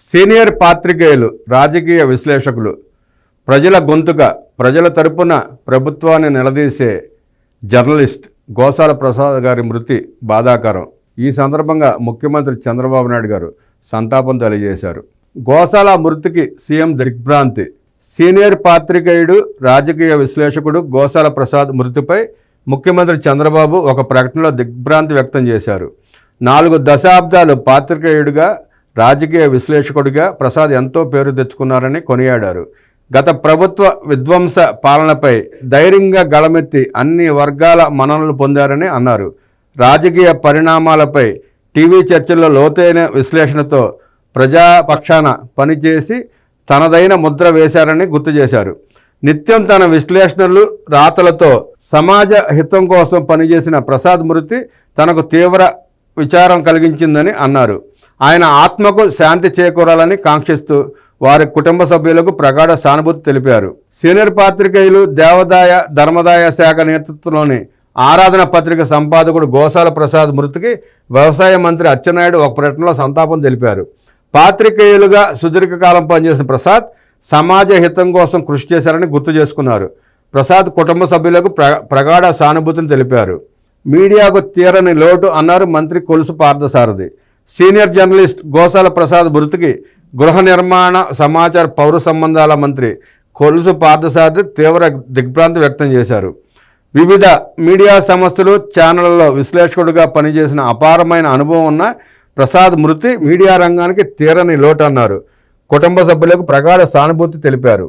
Senior పాత్రికేయులు, రాజకీయ విశ్లేషకులు, ప్రజల గొంతుక, ప్రజల తరపున ప్రభుత్వాన్ని నిలదీసే జర్నలిస్ట్ గోసాల ప్రసాద్ గారి మృతి బాధాకరం. ఈ సందర్భంగా ముఖ్యమంత్రి చంద్రబాబు నాయుడు గారు సంతాపం తెలియజేశారు. గోసాల మృతికి సీఎం దిగ్భ్రాంతి. సీనియర్ పాత్రికేయుడు, రాజకీయ విశ్లేషకుడు గోసాల ప్రసాద్ మృతిపై ముఖ్యమంత్రి చంద్రబాబు ఒక ప్రకటనలో దిగ్భ్రాంతి వ్యక్తం చేశారు. 4 దశాబ్దాలు పాత్రికేయుడిగా, రాజకీయ విశ్లేషకుడిగా ప్రసాద్ ఎంతో పేరు తెచ్చుకున్నారని కొనియాడారు. గత ప్రభుత్వ విధ్వంస పాలనపై ధైర్యంగా గళమెత్తి అన్ని వర్గాల మన్ననలు పొందారని అన్నారు. రాజకీయ పరిణామాలపై టీవీ చర్చల్లో లోతైన విశ్లేషణతో ప్రజాపక్షాన పనిచేసి తనదైన ముద్ర వేశారని గుర్తు చేశారు. నిత్యం తన విశ్లేషణలు, రాతలతో సమాజ హితం కోసం పనిచేసిన ప్రసాద్ మృతి తనకు తీవ్ర విచారం కలిగించిందని అన్నారు. ఆయన ఆత్మకు శాంతి చేకూరాలని కాంక్షిస్తూ వారి కుటుంబ సభ్యులకు ప్రగాఢ సానుభూతి తెలిపారు. సీనియర్ పాత్రికేయులు, దేవాదాయ ధర్మాదాయ శాఖ నేతృత్వంలోని ఆరాధన పత్రిక సంపాదకుడు గోసాల ప్రసాద్ మృతికి వ్యవసాయ మంత్రి అచ్చెన్నాయుడు ఒక ప్రకటనలో సంతాపం తెలిపారు. పాత్రికేయులుగా సుదీర్ఘకాలం పనిచేసిన ప్రసాద్ సమాజ హితం కోసం కృషి చేశారని గుర్తు చేసుకున్నారు. ప్రసాద్ కుటుంబ సభ్యులకు ప్రగాఢ సానుభూతిని తెలిపారు. మీడియాకు తీరని లోటు అన్నారు మంత్రి కొలుసు పార్థసారథి. సీనియర్ జర్నలిస్ట్ గోసాల ప్రసాద్ మృతికి గృహ నిర్మాణ, సమాచార, పౌర సంబంధాల మంత్రి కొలుసు పార్థసారథి తీవ్ర దిగ్భ్రాంతి వ్యక్తం చేశారు. వివిధ మీడియా సంస్థలు, ఛానళ్లలో విశ్లేషకుడిగా పనిచేసిన అపారమైన అనుభవం ఉన్న ప్రసాద్ మృతి మీడియా రంగానికి తీరని లోటు అన్నారు. కుటుంబ సభ్యులకు ప్రగాఢ సానుభూతి తెలిపారు.